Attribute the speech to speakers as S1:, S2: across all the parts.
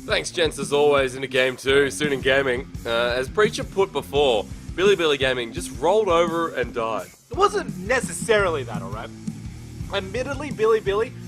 S1: Thanks, gents, as always, into Game 2, Suiting Gaming. As Preacher put before, Billy Gaming just rolled over and died.
S2: It wasn't necessarily that, alright? Admittedly, Billy,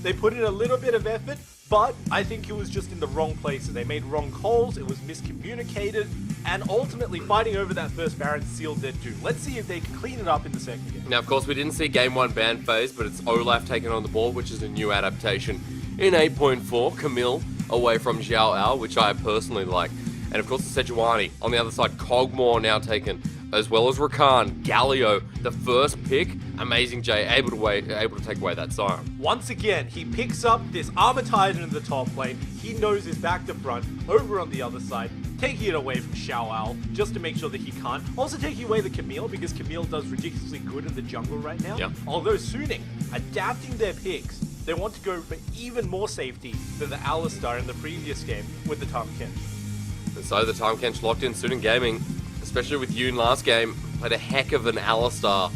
S2: they put in a little bit of effort, but I think it was just in the wrong places. They made wrong calls, it was miscommunicated, and ultimately fighting over that first Baron sealed their doom. Let's see if they can clean it up in the second game.
S1: Now, of course, we didn't see Game 1 ban phase, but it's Olaf taking on the ball, which is a new adaptation. In 8.4, Camille away from Xiao Ao, which I personally like. And of course, the Sejuani. On the other side, Cogmore now taken, as well as Rakan, Galio, the first pick. Amazing Jay, able to take away that Sion.
S2: Once again, he picks up this Armor Titan in the top lane. He knows his back to front, over on the other side, taking it away from Xiao Ao, just to make sure that he can't. Also taking away the Camille, because Camille does ridiculously good in the jungle right now.
S1: Yep.
S2: Although Suning, adapting their picks, they want to go for even more safety than the Alistar in the previous game with the Tahm Kench.
S1: And so the Tahm Kench locked in Suiting Gaming, especially with Yoon last game, played a heck of an Alistar.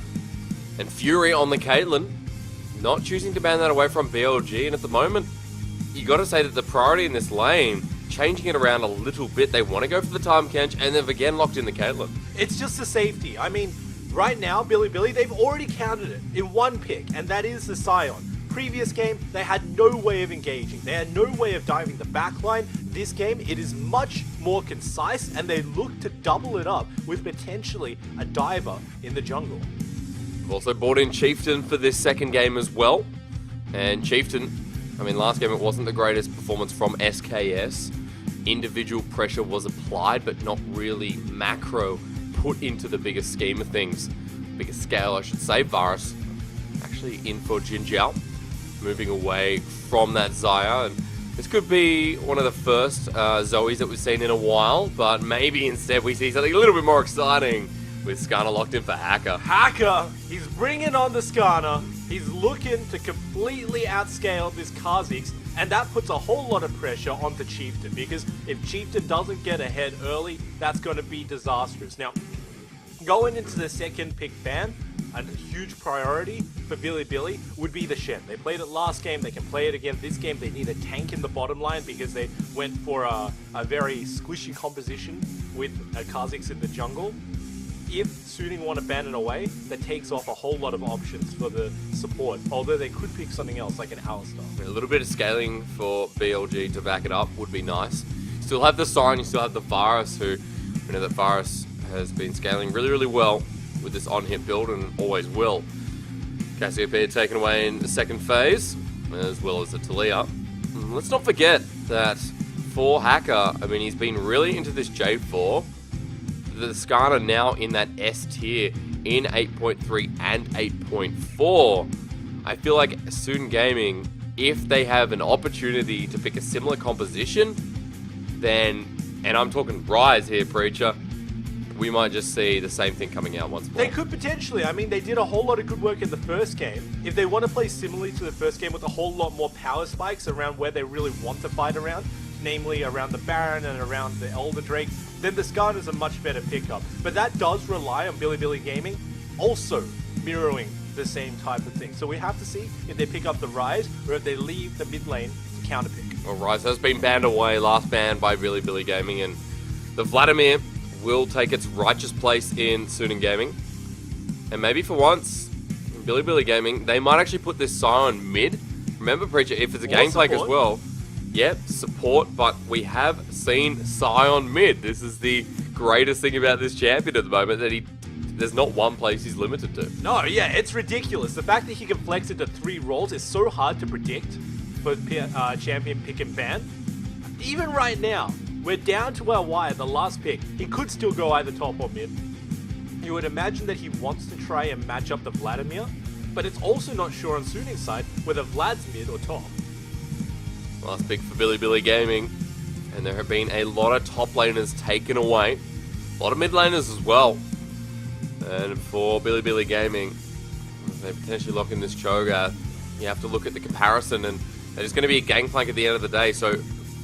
S1: And Fury on the Caitlyn, not choosing to ban that away from BLG, and at the moment, you got to say that the priority in this lane, changing it around a little bit, they want to go for the Tahm Kench, and they've again locked in the Caitlyn.
S2: It's just the safety. I mean, right now, Billy, they've already counted it in one pick, and that is the Sion. Previous game, they had no way of engaging. They had no way of diving the backline. This game, it is much more concise, and they look to double it up with potentially a diver in the jungle.
S1: We've also brought in Chieftain for this second game as well. And Chieftain, I mean, last game it wasn't the greatest performance from SKS. Individual pressure was applied, but not really macro put into the biggest scheme of things. Biggest scale, I should say. Varus actually in for Jin Jiao, moving away from that Xayah. And this could be one of the first Zoes that we've seen in a while, but maybe instead we see something a little bit more exciting with Skarner locked in for Hacker.
S2: Hacker, he's bringing on the Skarner. He's looking to completely outscale this Kha'Zix, and that puts a whole lot of pressure onto Chieftain, because if Chieftain doesn't get ahead early, that's going to be disastrous. Now, going into the second pick ban, a huge priority for Billy would be the Shen. They played it last game, they can play it again this game. They need a tank in the bottom line because they went for a very squishy composition with a Kha'Zix in the jungle. If Suiting want to ban it away, that takes off a whole lot of options for the support, although they could pick something else like an Alistar.
S1: A little bit of scaling for BLG to back it up would be nice. You still have the Sion, you still have the Varus, who we know that Varus has been scaling really well with this on-hit build and always will. Cassiopeia taken away in the second phase, as well as the Taliyah. Let's not forget that for Hacker, I mean, he's been really into this J4. The Skarner now in that S tier in 8.3 and 8.4. I feel like Suiting Gaming, if they have an opportunity to pick a similar composition, then, and I'm talking Rise here, Preacher, we might just see the same thing coming out once more.
S2: They could potentially. I mean, they did a whole lot of good work in the first game. If they want to play similarly to the first game with a whole lot more power spikes around where they really want to fight around, namely around the Baron and around the Elder Drake, then the Skarner is a much better pickup. But that does rely on Billy Gaming also mirroring the same type of thing. So we have to see if they pick up the Rise or if they leave the mid lane to counterpick.
S1: Well, Rise has been banned away, last ban by Billy Gaming, and the Vladimir will take its righteous place in Suiting Gaming. And maybe for once, Billy Gaming, they might actually put this Sion mid. Remember, Preacher, if it's a Gangplank as well, yep, support, but we have seen Sion mid. This is the greatest thing about this champion at the moment, that there's not one place he's limited to.
S2: No, yeah, it's ridiculous. The fact that he can flex into 3 roles is so hard to predict for champion pick and ban. Even right now, we're down to our wire, the last pick. He could still go either top or mid. You would imagine that he wants to try and match up the Vladimir, but it's also not sure on Suiting's side whether Vlad's mid or top.
S1: Last pick for Billy Gaming, and there have been a lot of top laners taken away. A lot of mid laners as well. And for Billy Gaming, they potentially lock in this Cho'Gath. You have to look at the comparison, and there's going to be a Gangplank at the end of the day, so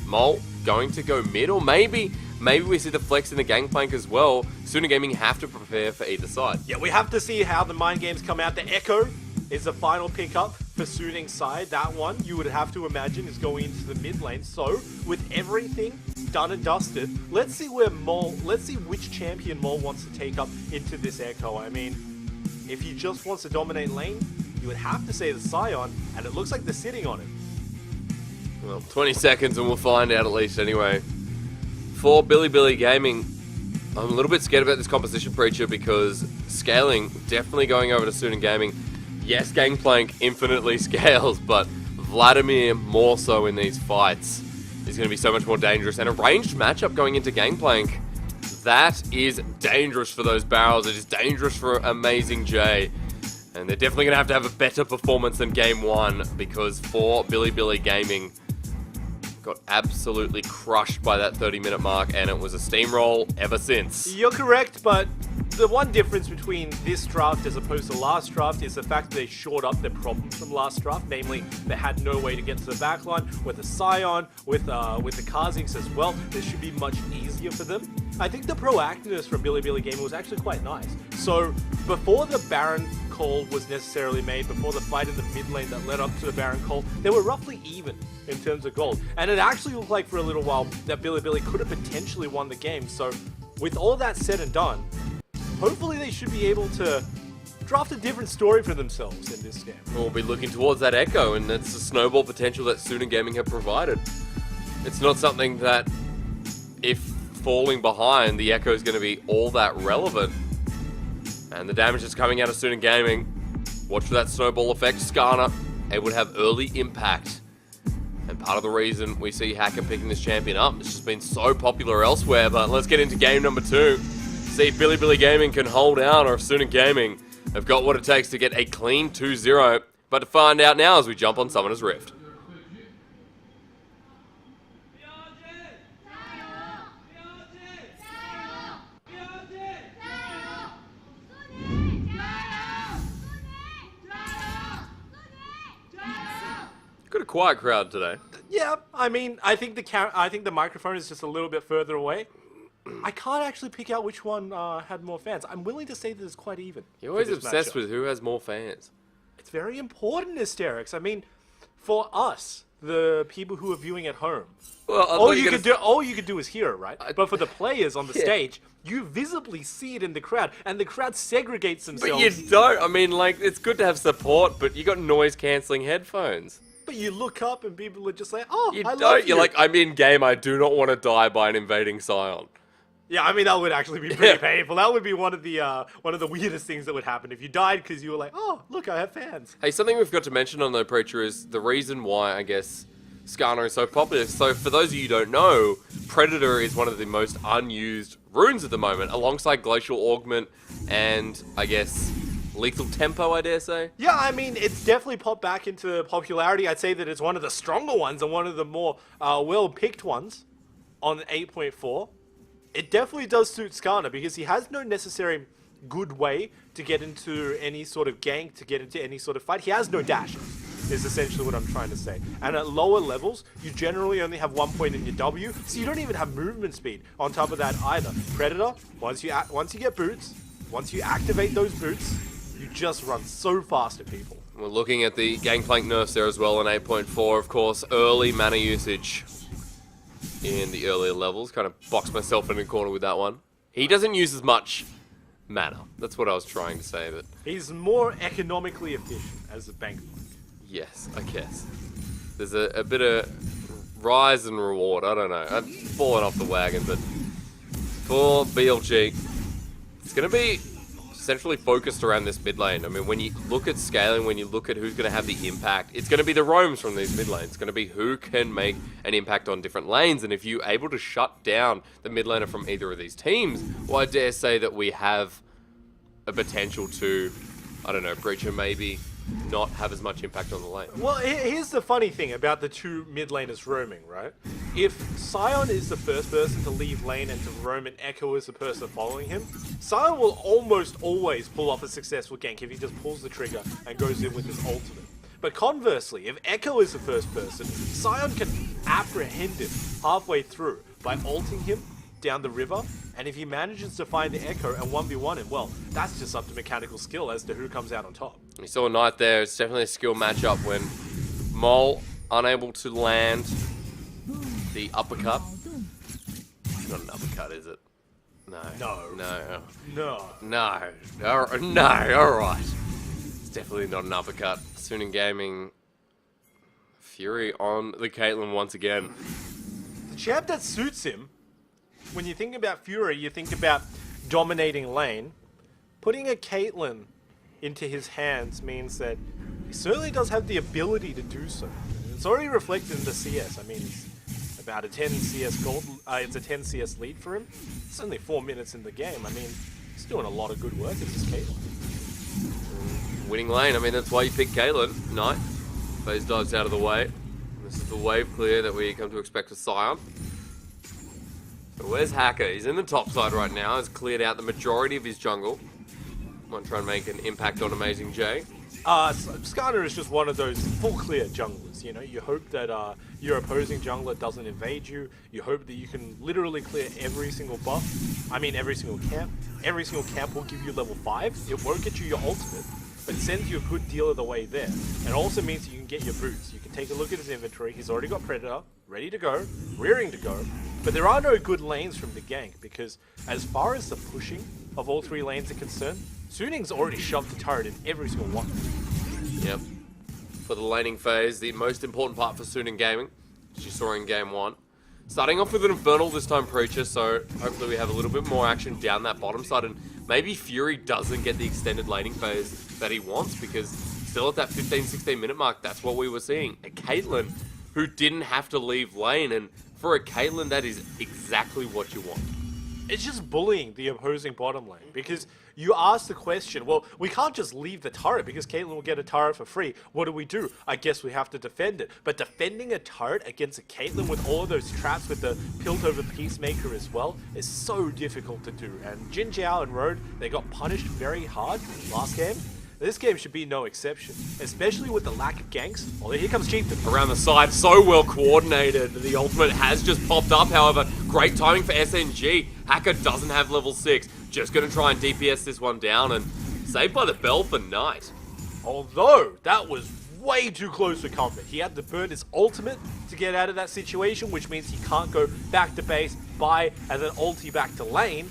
S1: Mole going to go mid, or maybe we see the flex in the Gangplank as well. Suiting Gaming have to prepare for either side.
S2: Yeah, we have to see how the mind games come out. The Echo is the final pickup for Soothing's side, that one you would have to imagine is going into the mid lane. So with everything done and dusted, let's see which champion Mole wants to take up into this Echo. I mean, if he just wants to dominate lane, you would have to say the Scion, and it looks like they're sitting on it.
S1: Well, 20 seconds and we'll find out at least anyway. For Billy Gaming, I'm a little bit scared about this composition, Preacher, because scaling, definitely going over to Student Gaming. Yes, Gangplank infinitely scales, but Vladimir more so in these fights is going to be so much more dangerous. And a ranged matchup going into Gangplank, that is dangerous for those barrels. It is dangerous for Amazing J. And they're definitely going to have a better performance than Game 1, because for Billy Gaming, got absolutely crushed by that 30-minute mark, and it was a steamroll ever since.
S2: You're correct, but the one difference between this draft as opposed to last draft is the fact that they shored up their problems from last draft. Namely, they had no way to get to the backline with the Scion, with the Kha'Zix as well. This should be much easier for them. I think the proactiveness from Billy Gaming was actually quite nice. So before the Baron call was necessarily made, before the fight in the mid lane that led up to the Baron call, they were roughly even in terms of gold. And it actually looked like for a little while that Billy could have potentially won the game. So with all that said and done, hopefully they should be able to draft a different story for themselves in this game.
S1: We'll be looking towards that Echo, and that's the snowball potential that Student Gaming have provided. It's not something that, if falling behind, the Echo is going to be all that relevant. And the damage that's coming out of Student Gaming, watch for that snowball effect. Skarner able to have early impact. And part of the reason we see Hacker picking this champion up, it's just been so popular elsewhere. But let's get into game number 2. See if Billy Gaming can hold out, or if Student Gaming have got what it takes to get a clean 2-0. But to find out now as we jump on Summoner's Rift. Got a quiet crowd today.
S2: Yeah, I mean, I think the microphone is just a little bit further away. I can't actually pick out which one had more fans. I'm willing to say that it's quite even.
S1: You're always obsessed with who has more fans.
S2: It's very important, Hysterics. I mean, for us, the people who are viewing at home,
S1: well,
S2: all you could do is hear it, right? But for the players on the stage, you visibly see it in the crowd, and the crowd segregates themselves.
S1: But you don't. I mean, like, it's good to have support, but you got noise-canceling headphones.
S2: But you look up and people are just like, oh,
S1: you
S2: I
S1: don't.
S2: love you.
S1: You're like, I'm in game. I do not want to die by an invading Scion.
S2: Yeah, I mean, that would actually be pretty painful. That would be one of the weirdest things that would happen if you died because you were like, oh, look, I have fans.
S1: Hey, something we've got to mention on the Preacher is the reason why, I guess, Skarner is so popular. So for those of you who don't know, Predator is one of the most unused runes at the moment, alongside Glacial Augment and, I guess, Lethal Tempo, I dare say.
S2: Yeah, I mean, it's definitely popped back into popularity. I'd say that it's one of the stronger ones and one of the more well-picked ones on 8.4. It definitely does suit Skarner because he has no necessary good way to get into any sort of gank, to get into any sort of fight. He has no dashes, is essentially what I'm trying to say. And at lower levels, you generally only have 1 point in your W, so you don't even have movement speed on top of that either. Predator, once you get boots, once you activate those boots, you just run so fast at people.
S1: We're looking at the Gangplank nerfs there as well in 8.4, of course. Early mana usage in the earlier levels. Kind of boxed myself in a corner with that one. He doesn't use as much mana. That's what I was trying to say. But
S2: he's more economically efficient as a bank.
S1: Yes, I guess. There's a bit of rise and reward. I don't know. I've fallen off the wagon, but for BLG, it's going to be centrally focused around this mid lane. I mean, when you look at scaling, when you look at who's going to have the impact, it's going to be the roams from these mid lanes. It's going to be who can make an impact on different lanes. And if you're able to shut down the mid laner from either of these teams, well, I dare say that we have a potential to, I don't know, Breacher maybe not have as much impact on the lane.
S2: Well, here's the funny thing about the two mid laners roaming, right? If Scion is the first person to leave lane and to roam and Echo is the person following him, Scion will almost always pull off a successful gank if he just pulls the trigger and goes in with his ultimate. But conversely, if Echo is the first person, Scion can apprehend him halfway through by ulting him down the river, and if he manages to find the Echo and 1v1 him, well, that's just up to mechanical skill as to who comes out on top.
S1: We saw a Knight there. It's definitely a skill matchup when Mole unable to land the uppercut. It's not an uppercut, is it? No.
S2: No.
S1: No.
S2: No.
S1: No. No. Alright. It's definitely not an uppercut. Suning Gaming. Fury on the Caitlyn once again.
S2: The champ that suits him, when you think about Fury, you think about dominating lane. Putting a Caitlyn into his hands means that he certainly does have the ability to do so. It's already reflected in the CS. I mean, it's about a 10 CS gold. It's a 10 CS lead for him. It's only 4 minutes in the game. I mean, he's doing a lot of good work. It's just Caitlyn.
S1: Winning lane. I mean, that's why you pick Caitlyn. Knight. Phase dives out of the way. This is the wave clear that we come to expect with Scion. So where's Hacker? He's in the top side right now. Has cleared out the majority of his jungle. Might try and make an impact on Amazing J.
S2: Skarner is just one of those full clear junglers, you know. You hope that your opposing jungler doesn't invade you. You hope that you can literally clear every single buff. I mean, every single camp. Every single camp will give you level 5. It won't get you your ultimate, but it sends you a good deal of the way there. And it also means that you can get your boots. You can take a look at his inventory. He's already got Predator, ready to go, rearing to go. But there are no good lanes from the gank, because as far as the pushing of all 3 lanes are concerned, Suning's already shoved the turret in every single one.
S1: Yep. For the laning phase, the most important part for Suning Gaming, as you saw in game 1. Starting off with an Infernal this time, Preacher, so hopefully we have a little bit more action down that bottom side, and maybe Fury doesn't get the extended laning phase that he wants, because still at that 15-16 minute mark, that's what we were seeing. A Caitlyn who didn't have to leave lane, and for a Caitlyn, that is exactly what you want.
S2: It's just bullying the opposing bottom lane, because you ask the question, well, we can't just leave the turret because Caitlyn will get a turret for free. What do? I guess we have to defend it. But defending a turret against a Caitlyn with all of those traps with the Piltover Peacemaker as well is so difficult to do. And Jin Jiao and Road, they got punished very hard last game. This game should be no exception, especially with the lack of ganks. Oh, here comes Chieftain.
S1: Around the side, so well coordinated. The ultimate has just popped up, however, great timing for SNG. Hacker doesn't have level 6. Just going to try and DPS this one down, and saved by the bell for Knight.
S2: Although, that was way too close for comfort. He had to burn his ultimate to get out of that situation, which means he can't go back to base, buy, and then ulti back to lane.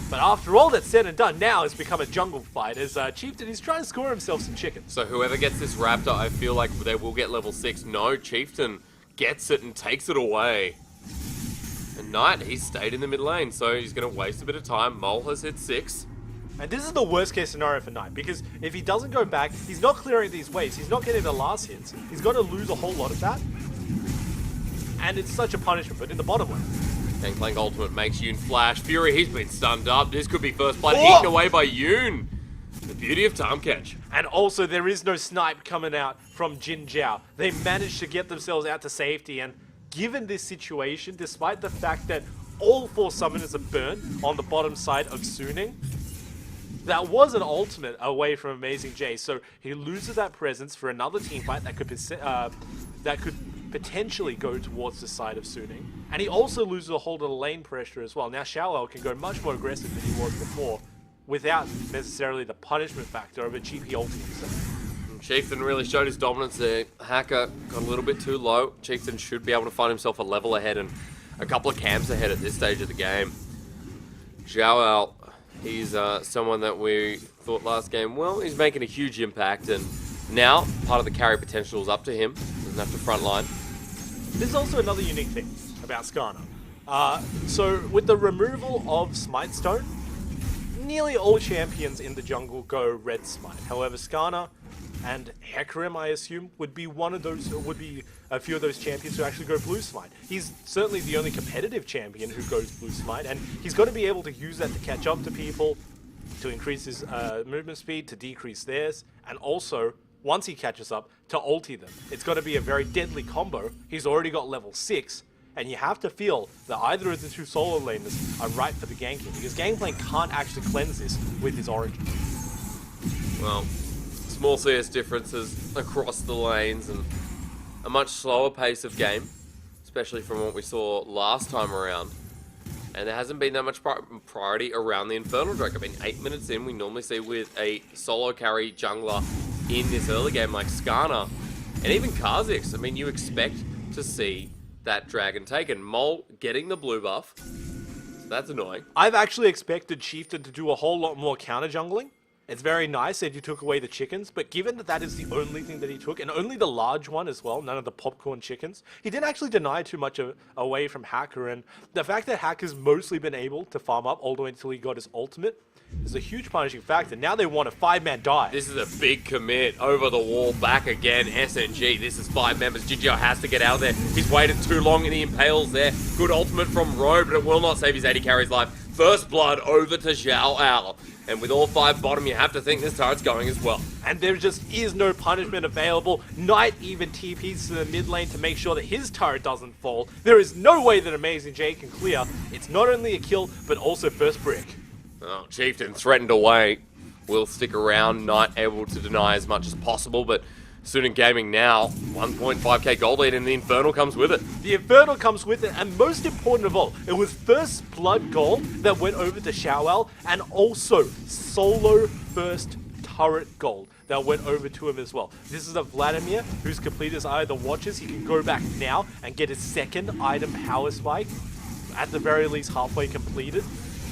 S2: But after all that's said and done, now it's become a jungle fight as Chieftain is trying to score himself some chicken.
S1: So whoever gets this Raptor, I feel like they will get level 6. No, Chieftain gets it and takes it away. And Knight, he's stayed in the mid lane, so he's going to waste a bit of time. Mole has hit 6.
S2: And this is the worst case scenario for Knight, because if he doesn't go back, he's not clearing these waves, he's not getting the last hits, he's going to lose a whole lot of that. And it's such a punishment, but in the bottom lane.
S1: Gangplank ultimate makes Yoon flash. Fury, he's been stunned up. This could be first blood,
S2: Oh!
S1: eaten away by Yoon. The beauty of time catch.
S2: And also, there is no snipe coming out from Jin Jiao. They managed to get themselves out to safety, and given this situation, despite the fact that all 4 summoners are burned on the bottom side of Suning, that was an ultimate away from Amazing J, so he loses that presence for another team fight that could potentially go towards the side of Suning. And he also loses a hold of the lane pressure as well. Now Xiaoao can go much more aggressive than he was before, without necessarily the punishment factor of a GP ulti himself.
S1: Chieftain really showed his dominance there. Hacker got a little bit too low. Chieftain should be able to find himself a level ahead and a couple of camps ahead at this stage of the game. Xiaoao, he's someone that we thought last game, well, he's making a huge impact, and now part of the carry potential is up to him. Doesn't have to frontline.
S2: There's also another unique thing about Skarner. So with the removal of Smite Stone, nearly all champions in the jungle go red Smite. However, Skarner and Hecarim, I assume, would be a few of those champions who actually go blue Smite. He's certainly the only competitive champion who goes blue Smite, and he's got to be able to use that to catch up to people, to increase his movement speed, to decrease theirs, and also, once he catches up, to ulti them. It's got to be a very deadly combo. He's already got level 6, and you have to feel that either of the 2 solo laners are right for the ganking, because Gangplank can't actually cleanse this with his origin.
S1: Well, small CS differences across the lanes and a much slower pace of game, especially from what we saw last time around. And there hasn't been that much priority around the Infernal Drake. I mean, 8 minutes in, we normally see with a solo carry jungler in this early game like Skarner, and even Kha'Zix. I mean, you expect to see that dragon taken. Mole getting the blue buff, so that's annoying.
S2: I've actually expected Chieftain to do a whole lot more counter jungling. It's very nice that you took away the chickens, but given that that is the only thing that he took, and only the large one as well, none of the popcorn chickens, he didn't actually deny too much away from Hacker, and the fact that Hacker's mostly been able to farm up all the way until he got his ultimate is a huge punishing factor. Now they want a 5-man dive.
S1: This is a big commit. Over the wall, back again, SNG. This is 5 members. Jijio has to get out of there. He's waited too long and he impales there. Good ultimate from Rogue, but it will not save his AD carry's life. First blood over to Xiao Ao. And with all 5 bottom, you have to think this turret's going as well.
S2: And there just is no punishment available. Knight even TPs to the mid lane to make sure that his turret doesn't fall. There is no way that Amazing J can clear. It's not only a kill, but also first brick.
S1: Oh, Chieftain threatened away. Will stick around, Knight able to deny as much as possible, but Sunin Gaming now, 1.5k gold lead, and the Infernal comes with it.
S2: The Infernal comes with it, and most important of all, it was first blood gold that went over to Xiaowao, and also solo first turret gold that went over to him as well. This is a Vladimir who's completed his Eye of the Watchers. He can go back now and get his second item power spike, at the very least halfway completed.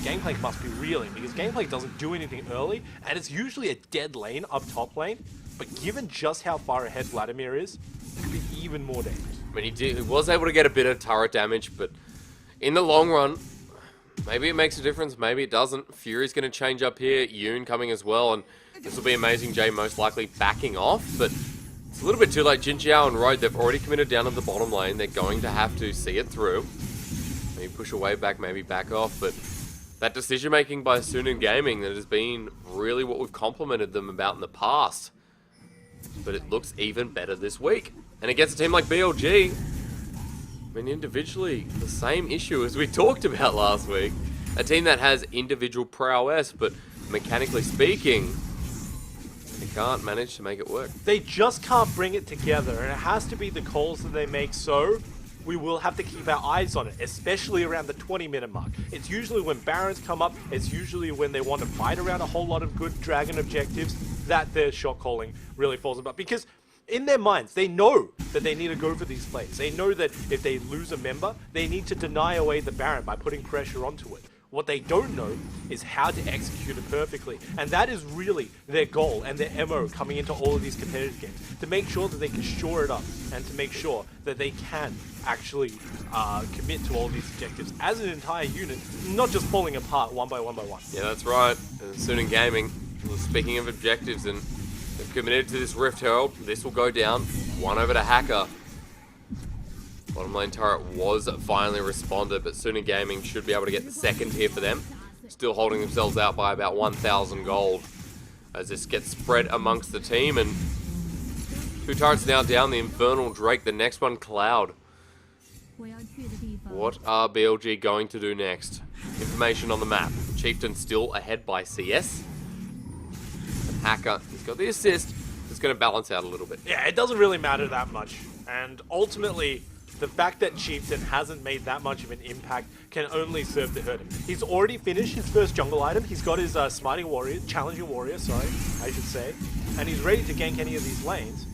S2: Gameplay must be reeling, because gameplay doesn't do anything early, and it's usually a dead lane up top lane. But given just how far ahead Vladimir is, it could be even more dangerous.
S1: I mean, he was able to get a bit of turret damage, but in the long run, maybe it makes a difference, maybe it doesn't. Fury's going to change up here, Yoon coming as well, and this will be Amazing J most likely backing off, but it's a little bit too late. Jin Jiao and Road, they've already committed down to the bottom lane. They're going to have to see it through. Maybe push a wave back, maybe back off, but that decision making by Sunin Gaming that has been really what we've complimented them about in the past. But it looks even better this week. And against a team like BLG, I mean, individually, the same issue as we talked about last week. A team that has individual prowess, but mechanically speaking, they can't manage to make it work.
S2: They just can't bring it together, and it has to be the calls that they make, so we will have to keep our eyes on it, especially around the 20-minute mark. It's usually when Barons come up, it's usually when they want to fight around a whole lot of good Dragon objectives, that their shot calling really falls apart. Because in their minds, they know that they need to go for these plays. They know that if they lose a member, they need to deny away the Baron by putting pressure onto it. What they don't know is how to execute it perfectly. And that is really their goal and their MO coming into all of these competitive games. To make sure that they can shore it up and to make sure that they can actually commit to all of these objectives as an entire unit, not just falling apart one by one by one.
S1: Yeah, that's right. And Sunin Gaming, speaking of objectives, and they've committed to this Rift Herald. This will go down. 1 over to Hacker. Bottom lane turret was finally responded, but Sunin Gaming should be able to get the second here for them. Still holding themselves out by about 1,000 gold as this gets spread amongst the team. And 2 turrets now down, the Infernal Drake, the next one Cloud. What are BLG going to do next? Information on the map. Chieftain still ahead by CS. And Hacker, he's got the assist. It's going to balance out a little bit.
S2: Yeah, it doesn't really matter that much. And ultimately, the fact that Chieftain hasn't made that much of an impact can only serve to hurt him. He's already finished his first jungle item. He's got his challenging warrior, I should say. And he's ready to gank any of these lanes.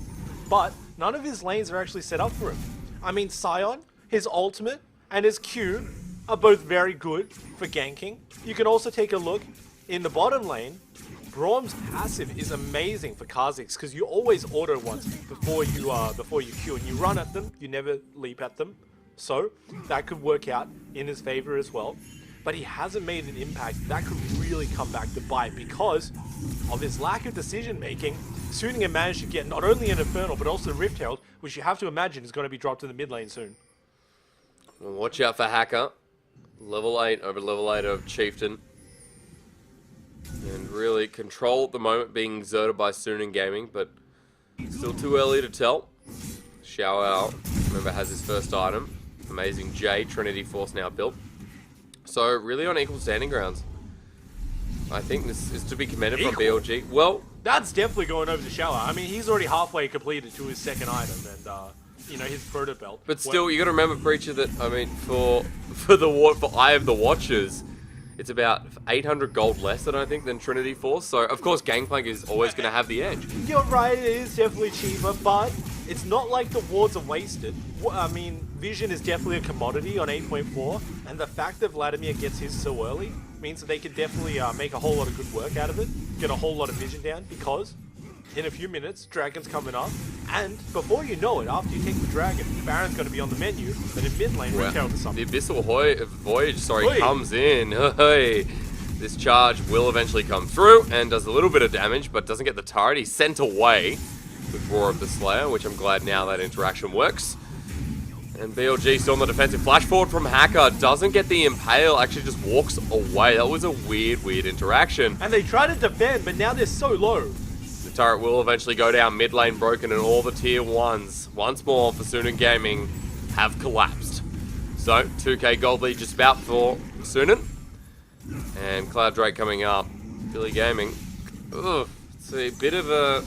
S2: But none of his lanes are actually set up for him. I mean, Sion, his ultimate, and his Q are both very good for ganking. You can also take a look in the bottom lane. Braum's passive is amazing for Kha'Zix because you always auto once before you Q, and you run at them, you never leap at them. So that could work out in his favor as well. But he hasn't made an impact that could really come back to bite because of his lack of decision making. Suning managed to get not only an Infernal but also Rift Herald, which you have to imagine is going to be dropped in the mid lane soon.
S1: Well, watch out for Hacker. Level 8 over level 8 of Chieftain. And really control at the moment being exerted by Sunin Gaming, but still too early to tell. Xiao Ao, remember, has his first item. Amazing J, Trinity Force now built. So really on equal standing grounds. I think this is to be commended from BLG. Well,
S2: that's definitely going over to Xiao Ao. I mean, he's already halfway completed to his second item, and you know, his proto belt.
S1: But still, you got to remember, Preacher, that I mean, for Eye of the Watchers, it's about 800 gold less than I think than Trinity Force. So of course, Gangplank is always going to have the edge.
S2: You're right, it is definitely cheaper, but it's not like the wards are wasted. I mean, Vision is definitely a commodity on 8.4, and the fact that Vladimir gets his so early means that they can definitely make a whole lot of good work out of it, get a whole lot of Vision down, because in a few minutes, Dragon's coming up, and before you know it, after you take the Dragon, Baron's going to be on the menu, and in mid lane, we're terrible something.
S1: The Abyssal Voyage, comes in. Hey. This charge will eventually come through and does a little bit of damage, but doesn't get the turret. He's sent away with Roar of the Slayer, which I'm glad now that interaction works. And BLG still on the defensive. Flash forward from Hacker, doesn't get the Impale, actually just walks away. That was a weird interaction.
S2: And they try to defend, but now they're so low.
S1: The turret will eventually go down, mid lane broken, and all the tier 1s, once more for Sunan Gaming, have collapsed. So, 2k gold lead just about for Sunan. And Cloud Drake coming up. Billy Gaming. Ugh, it's a bit of a...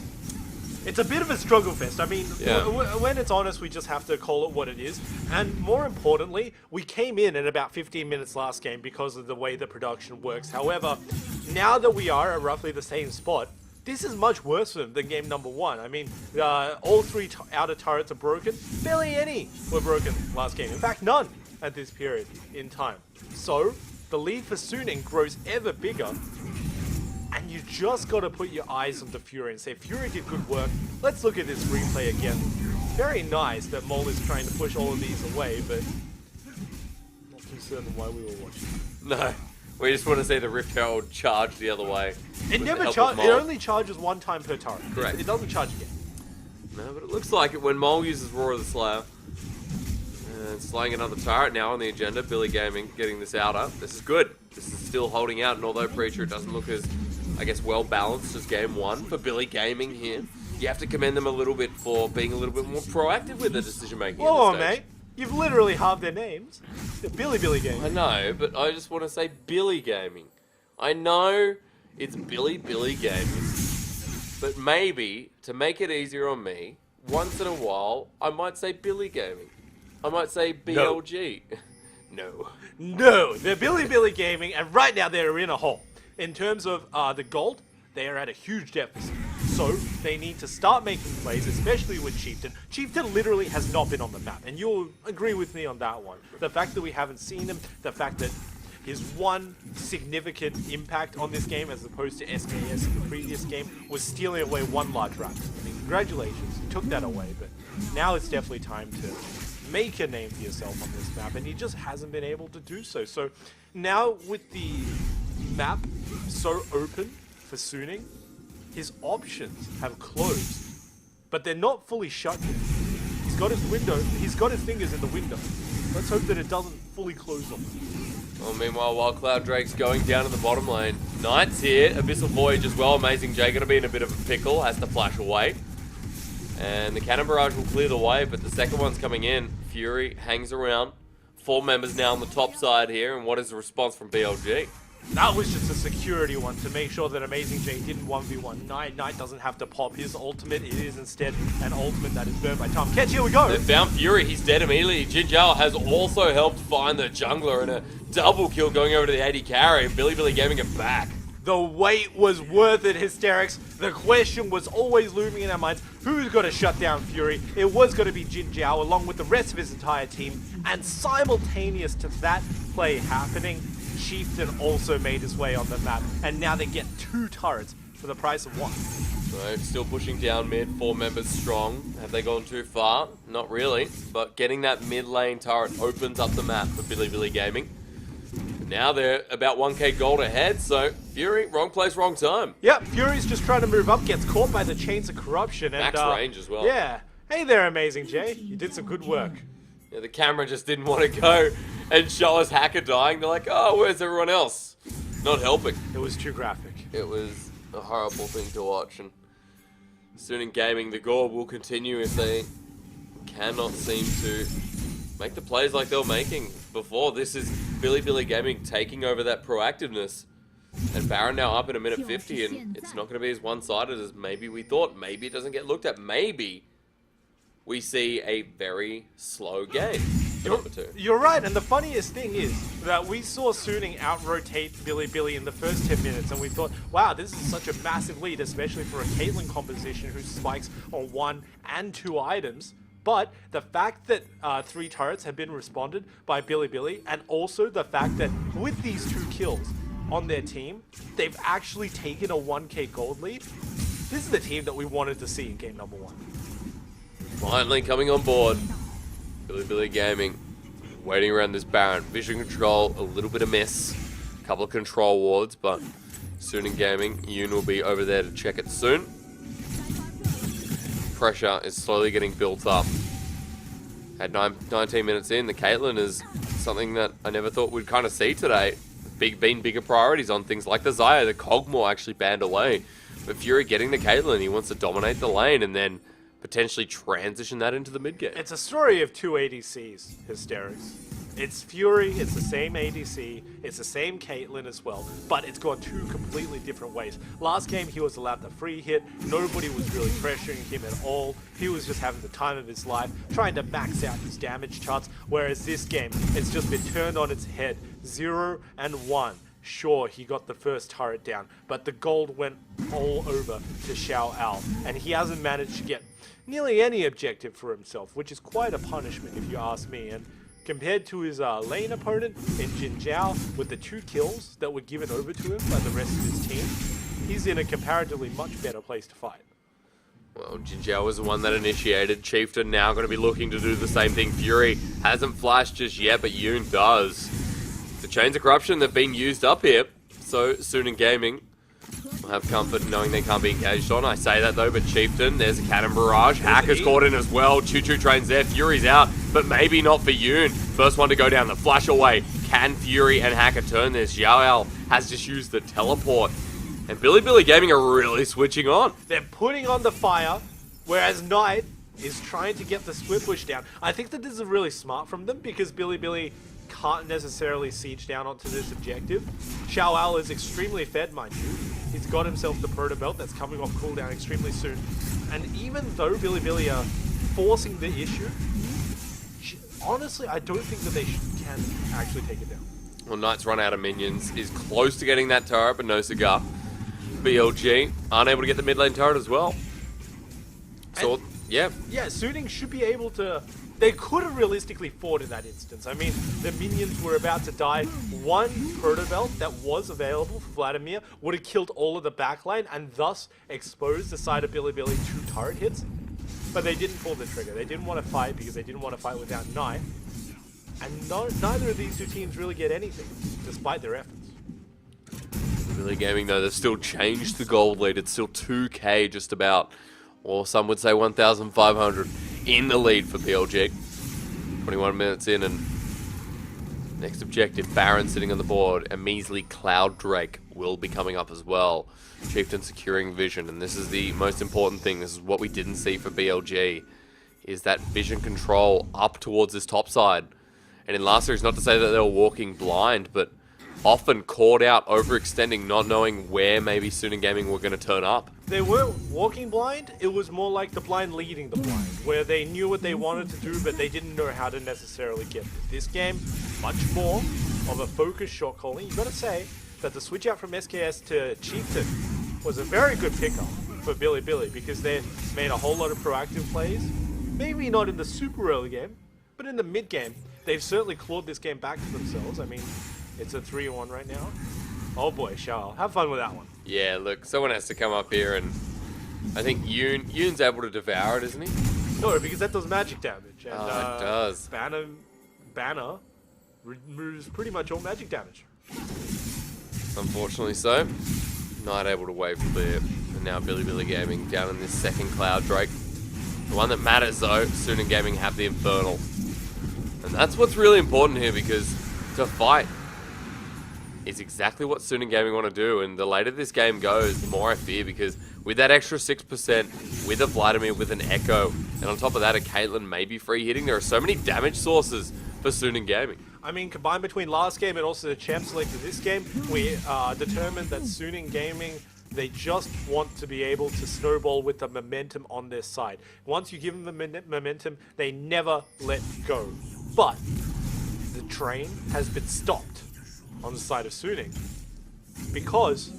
S2: It's a bit of a struggle fest. I mean,
S1: yeah.
S2: When it's honest, we just have to call it what it is. And more importantly, we came in at about 15 minutes last game because of the way the production works. However, now that we are at roughly the same spot, this is much worse than game number 1. I mean, all 3 outer turrets are broken. Barely any were broken last game. In fact, none at this period in time. So, the lead for Suning grows ever bigger. And you just got to put your eyes on the Fury and say, Fury did good work. Let's look at this replay again. Very nice that Mole is trying to push all of these away, but not too certain why we were watching.
S1: No, we just want to see the Rift Herald charge the other way.
S2: It never charges. It only charges 1 time per turret.
S1: Correct.
S2: It doesn't charge again.
S1: No, but it looks like it when Mole uses Roar of the Slayer. And slaying another turret now on the agenda. Billy Gaming getting this outer. This is good. This is still holding out, and although Preacher doesn't look as, I guess, well balanced as game 1 for Billy Gaming here, you have to commend them a little bit for being a little bit more proactive with the decision making.
S2: Whoa, mate! You've literally halved their names. They're Billy Gaming.
S1: I know, but I just want to say Billy Gaming. I know it's Billy Gaming, but maybe to make it easier on me, once in a while, I might say Billy Gaming. I might say BLG. No.
S2: No, they're Billy Gaming, and right now they're in a hole. In terms of the gold, they are at a huge deficit. So, they need to start making plays, especially with Chieftain. Chieftain literally has not been on the map, and you'll agree with me on that one. The fact that we haven't seen him, the fact that his one significant impact on this game, as opposed to SKS in the previous game, was stealing away 1 large round. I mean, congratulations, you took that away, but now it's definitely time to make a name for yourself on this map, and he just hasn't been able to do so. So now with the map so open for Suning, his options have closed, but they're not fully shut yet. He's got his window, he's got his fingers in the window. Let's hope that it doesn't fully close on him.
S1: Well, meanwhile, while Cloud Drake's going down to the bottom lane, Knight's here, Abyssal Voyage as well. Amazing J gonna be in a bit of a pickle, has to flash away. And the Cannon Barrage will clear the way, but the second one's coming in. Fury hangs around. 4 members now on the top side here, and what is the response from BLG?
S2: That was just a security one to make sure that Amazing J didn't 1v1 Knight. Knight doesn't have to pop his ultimate. It is instead an ultimate that is burned by Tom Catch. Here we go.
S1: They found Fury. He's dead immediately. Jin Zhao has also helped find the jungler, and a double kill going over to the AD carry. Billy Gaming it back.
S2: The wait was worth it, Hysterics. The question was always looming in our minds, who's going to shut down Fury? It was going to be Jin Zhao along with the rest of his entire team. And simultaneous to that play happening, Chieftain also made his way on the map. And now they get 2 turrets for the price of 1.
S1: So, still pushing down mid, 4 members strong. Have they gone too far? Not really. But getting that mid lane turret opens up the map for Billy Gaming. Now they're about 1k gold ahead, so Fury, wrong place, wrong time.
S2: Yep, Fury's just trying to move up, gets caught by the chains of corruption. And,
S1: max range as well.
S2: Yeah. Hey there, Amazing Jay. You did some good work.
S1: Yeah, the camera just didn't want to go and show us Hacker dying. They're like, oh, where's everyone else? Not helping.
S2: It was too graphic.
S1: It was a horrible thing to watch. And soon in gaming, the gore will continue if they cannot seem to make the plays like they were making before. This is Billy Gaming taking over that proactiveness. And Baron now up in a minute 50, and it's not going to be as one-sided as maybe we thought. Maybe it doesn't get looked at. Maybe we see a very slow game for number 2.
S2: You're right, and the funniest thing is that we saw Suning out-rotate Billy in the first 10 minutes, and we thought, wow, this is such a massive lead, especially for a Caitlyn composition who spikes on 1 and 2 items. But the fact that 3 turrets have been responded by Billy, and also the fact that with these 2 kills on their team, they've actually taken a 1k gold lead. This is the team that we wanted to see in game number 1.
S1: Finally coming on board. Billy Gaming waiting around this Baron. Vision control, a little bit of miss. A couple of control wards, but soon in Gaming, Yoon will be over there to check it soon. Pressure is slowly getting built up. At 19 minutes in, the Caitlyn is something that I never thought we'd kind of see today. Been bigger priorities on things like the Xayah, the Kog'Maw actually banned away. But Fury getting the Caitlyn, he wants to dominate the lane and then potentially transition that into the mid game.
S2: It's a story of 2 ADCs, Hysterics. It's Fury, it's the same ADC, it's the same Caitlyn as well, but it's gone 2 completely different ways. Last game, he was allowed the free hit, nobody was really pressuring him at all, he was just having the time of his life, trying to max out his damage charts, whereas this game, it's just been turned on its head, 0 and 1. Sure, he got the first turret down, but the gold went all over to Xiao Al, and he hasn't managed to get nearly any objective for himself, which is quite a punishment if you ask me. And compared to his lane opponent in Jin Zhao, with the 2 kills that were given over to him by the rest of his team, he's in a comparatively much better place to fight.
S1: Well, Jin Zhao was the one that initiated. Chieftain now going to be looking to do the same thing. Fury hasn't flashed just yet, but Yoon does. The chains of corruption that have been used up here, so soon in Gaming will have comfort knowing they can't be engaged on. I say that though, but Chieftain, there's a cannon barrage. Hacker's caught in as well. Choo-choo train's there. Fury's out, but maybe not for Yoon. First one to go down, the flash away. Can Fury and Hacker turn this? Xiao Al has just used the teleport. And Billy Gaming are really switching on.
S2: They're putting on the fire, whereas Knight is trying to get the split push down. I think that this is really smart from them because Billy can't necessarily siege down onto this objective. Xiao Al is extremely fed, mind you. He's got himself the proto belt that's coming off cooldown extremely soon. And even though Billy are forcing the issue, honestly, I don't think that they can actually take it down.
S1: Well, Knight's run out of minions, is close to getting that turret, but no cigar. BLG unable to get the mid lane turret as well. So, yeah,
S2: Suning should be able to. They could have realistically fought in that instance. I mean, the minions were about to die. One proto belt that was available for Vladimir would have killed all of the backline and thus exposed the side of Billy 2 turret hits. But they didn't pull the trigger. They didn't want to fight because they didn't want to fight without Knight. And neither of these 2 teams really get anything, despite their efforts.
S1: Billy Gaming, though, they've still changed the gold lead. It's still 2k just about, or some would say 1,500 in the lead for BLG. 21 minutes in, and next objective, Baron sitting on the board. A measly Cloud Drake will be coming up as well. Chieftain securing vision, and this is the most important thing. This is what we didn't see for BLG, is that vision control up towards this top side. And in last series, not to say that they were walking blind, but often caught out, overextending, not knowing where maybe Suning Gaming were going to turn up.
S2: They weren't walking blind, it was more like the blind leading the blind, where they knew what they wanted to do, but they didn't know how to necessarily get it. This game, much more of a focused shot calling. You gotta say that the switch out from SKS to Chieftain was a very good pickup for Billy because they made a whole lot of proactive plays. Maybe not in the super early game, but in the mid game, they've certainly clawed this game back to themselves. I mean, it's a 3-1 right now. Oh boy, Shao, have fun with that one.
S1: Yeah, look, someone has to come up here, and I think Yoon's able to devour it, isn't he?
S2: No, because that does magic damage. And,
S1: it does.
S2: Banner removes pretty much all magic damage.
S1: Unfortunately so. Not able to wave clear. And now Billy Gaming down in this second Cloud Drake. The one that matters though, Suning Gaming have the Infernal. And that's what's really important here, because to fight is exactly what Suning Gaming want to do, and the later this game goes, the more I fear, because with that extra 6%, with a Vladimir, with an Echo, and on top of that a Caitlyn maybe free hitting, there are so many damage sources for Suning Gaming.
S2: I mean, combined between last game and also the champ select of this game, we determined that Suning Gaming They just want to be able to snowball with the momentum on their side. Once you give them the momentum, they never let go. But the train has been stopped on the side of Suning because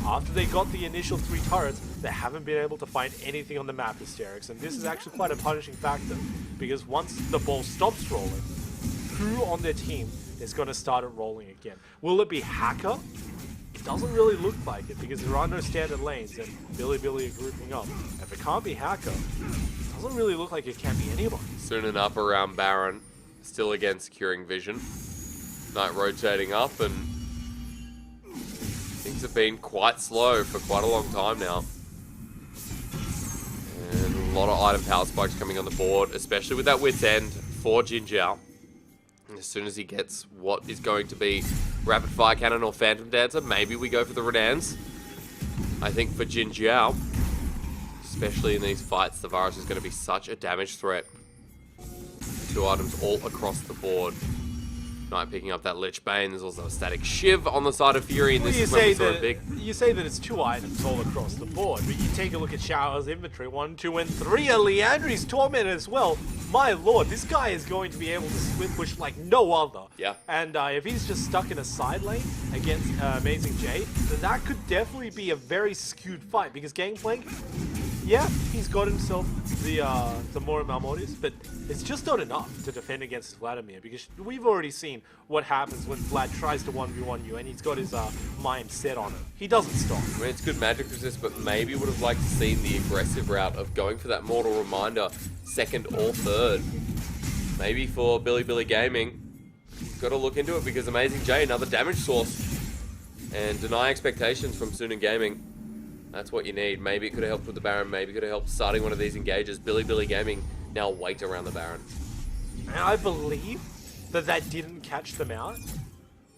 S2: after they got the initial 3 turrets, they haven't been able to find anything on the map, Hysterics. And this is actually quite a punishing factor because once the ball stops rolling, who on their team is going to start it rolling again? Will it be Hacker? It doesn't really look like it because there are no standard lanes and Billy are grouping up. If it can't be Hacker, it doesn't really look like it can be anybody.
S1: Soon and up around Baron. Still again securing vision. Knight rotating up, and things have been quite slow for quite a long time now. And a lot of item power spikes coming on the board, especially with that Wit's End for Jin Jiao. And as soon as he gets what is going to be Rapid Fire Cannon or Phantom Dancer, maybe we go for the Renans. I think for Jin Jiao, especially in these fights, the Varus is going to be such a damage threat. 2 items all across the board. Knight picking up that Lich Bane. There's also a static Shiv on the side of Fury, and this is when we saw a big...
S2: You say that it's 2 items all across the board, but you take a look at Shower's inventory. 1, 2, and 3 are Leandri's Torment as well. My lord, this guy is going to be able to split push like no other.
S1: Yeah.
S2: And if he's just stuck in a side lane against Amazing J, then that could definitely be a very skewed fight, because Gangplank, yeah, he's got himself the more Malmortis, but it's just not enough to defend against Vladimir, because we've already seen what happens when Vlad tries to 1v1 you and he's got his mind set on it. He doesn't stop.
S1: I mean, it's good magic resist, but maybe would have liked to see the aggressive route of going for that Mortal Reminder, 2nd or 3rd. Maybe for Billy Gaming, got to look into it, because Amazing J, another damage source, and deny expectations from Suning Gaming. That's what you need. Maybe it could have helped with the Baron. Maybe it could have helped starting one of these engages. Billy Gaming now wait around the Baron.
S2: And I believe that didn't catch them out.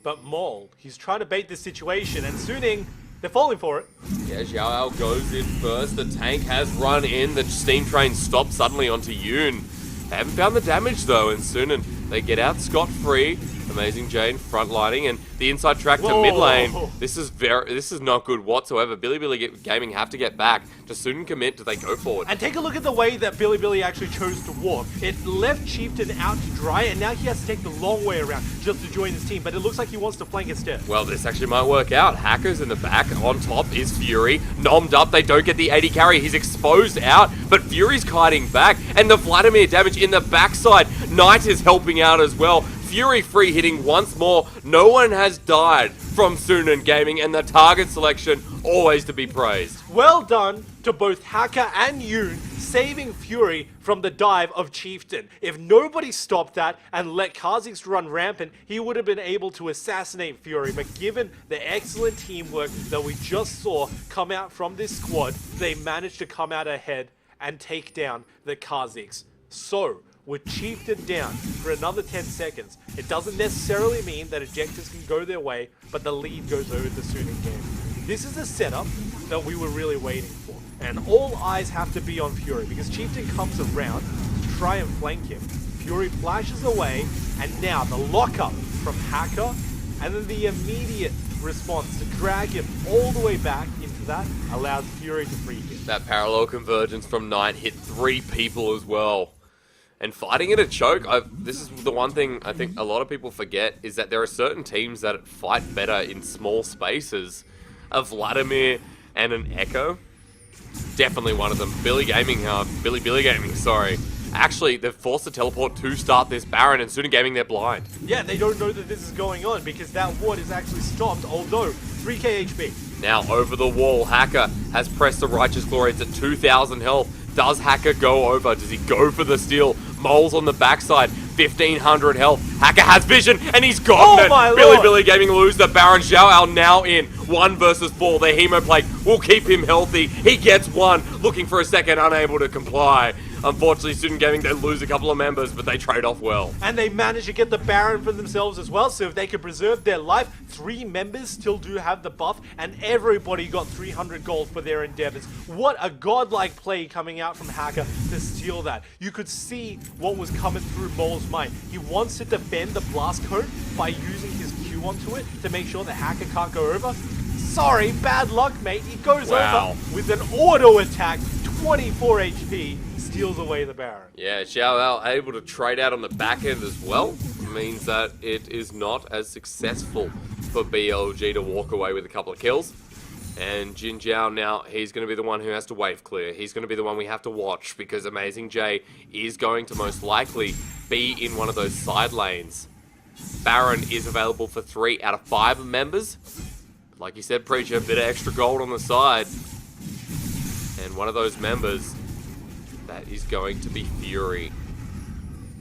S2: But Maul, he's trying to bait this situation, and Suning, they're falling for it.
S1: Yeah, Xiao goes in first. The tank has run in. The steam train stops suddenly onto Yoon. They haven't found the damage though, and soon they get out scot-free. Amazing Jane frontlining, and the inside track to mid lane. This is not good whatsoever. Billy Gaming have to get back. Just soon commit. Do they go forward?
S2: And take a look at the way that Billy actually chose to walk. It left Chieftain out to dry, and now he has to take the long way around just to join his team. But it looks like he wants to flank instead.
S1: Well, this actually might work out. Hackers in the back. On top is Fury. Nommed up. They don't get the 80 carry. He's exposed out, but Fury's kiting back, and the Vladimir damage in the backside. Knight is helping out as well. Fury free hitting once more. No one has died from Suning Gaming, and the target selection always to be praised.
S2: Well done to both Hacker and Yoon, saving Fury from the dive of Chieftain. If nobody stopped that and let Kha'Zix run rampant, he would have been able to assassinate Fury. But given the excellent teamwork that we just saw come out from this squad, they managed to come out ahead and take down the Kha'Zix. So, with Chieftain down for another 10 seconds, it doesn't necessarily mean that objectives can go their way, but the lead goes over the Suning game. This is a setup that we were really waiting for, and all eyes have to be on Fury, because Chieftain comes around to try and flank him. Fury flashes away, and now the lockup from Hacker, and then the immediate response to drag him all the way back into that allows Fury to free him.
S1: That parallel convergence from Knight hit 3 people as well. And fighting in a choke, this is the one thing I think a lot of people forget, is that there are certain teams that fight better in small spaces. A Vladimir and an Echo, definitely one of them. Billy Gaming, sorry. Actually, they're forced to teleport to start this Baron, and Suning Gaming, they're blind.
S2: Yeah, they don't know that this is going on, because that ward is actually stopped, although 3k HP.
S1: Now, over the wall, Hacker has pressed the Righteous Glory. It's at 2,000 health. Does Hacker go over? Does he go for the steal? Mole's on the backside, 1,500 health. Hacker has vision, and he's gotten it. Billy Gaming lose the Baron. Xiao now in 1 versus 4. The Hemoplague will keep him healthy. He gets 1, looking for a second, unable to comply. Unfortunately, Suning Gaming, they lose a couple of members, but they trade off well.
S2: And they manage to get the Baron for themselves as well, so if they could preserve their life, 3 members still do have the buff, and everybody got 300 gold for their endeavors. What a godlike play coming out from Hacker to steal that. You could see what was coming through Mole's mind. He wants to defend the blast code by using his Q onto it to make sure the Hacker can't go over. Sorry, bad luck, mate. He goes
S1: Wow.
S2: over with an auto attack, 24 HP, steals away the Baron.
S1: Yeah, Xiao able to trade out on the back end as well. Means that it is not as successful for BLG to walk away with a couple of kills. And Jin Jiao now, he's going to be the one who has to wave clear. He's going to be the one we have to watch because Amazing J is going to most likely be in one of those side lanes. Baron is available for 3 out of 5 members. Like you said, Preacher, a bit of extra gold on the side. And one of those members, that is going to be Fury.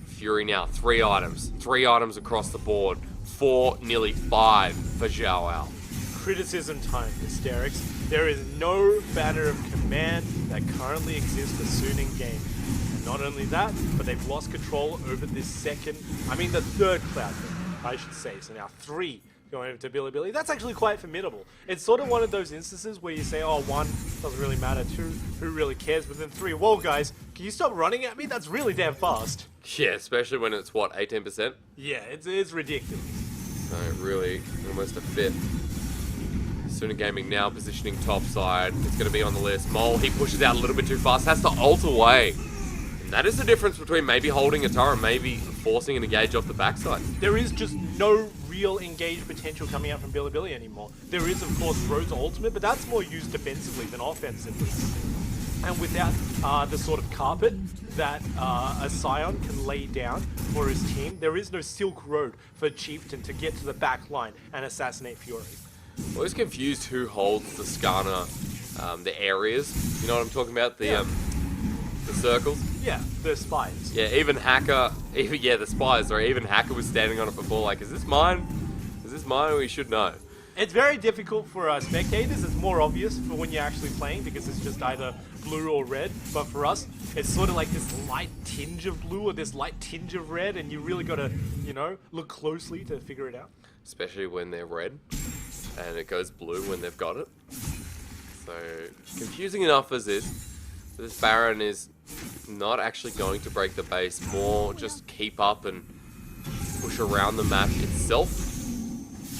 S1: Fury now, 3 items. 3 items across the board. 4, nearly 5 for Xiao.
S2: Criticism time, Hysterics. There is no banner of command that currently exists for Suning game. And not only that, but they've lost control over this the third cloud thing, I should say. So now 3 going over to Bilibili. That's actually quite formidable. It's sort of one of those instances where you say, oh, 1 doesn't really matter, 2, who really cares? But then 3, whoa guys, can you stop running at me? That's really damn fast.
S1: Yeah, especially when it's, what, 18%?
S2: Yeah, it's ridiculous.
S1: So really, almost a fifth. Sooner Gaming now positioning top side. It's going to be on the list. Mole, he pushes out a little bit too fast, has to ult away. And that is the difference between maybe holding a turret and maybe forcing an engage off the backside.
S2: There is just no real engage potential coming out from Bilibili anymore. There is, of course, Road's ultimate, but that's more used defensively than offensively. And without the sort of carpet that a Scion can lay down for his team, there is no Silk Road for Chieftain to get to the back line and assassinate Fury.
S1: Always confused who holds the Skarner, the areas. You know what I'm talking about? The circles.
S2: Yeah, the spies.
S1: Yeah, even Hacker, the spies, or even Hacker was standing on it before, like, is this mine? Is this mine? We should know.
S2: It's very difficult for spectators. It's more obvious for when you're actually playing because it's just either blue or red. But for us, it's sort of like this light tinge of blue or this light tinge of red, and you really got to, look closely to figure it out.
S1: Especially when they're red, and it goes blue when they've got it. So, confusing enough as is, this Baron is not actually going to break the base, more just keep up and push around the map itself.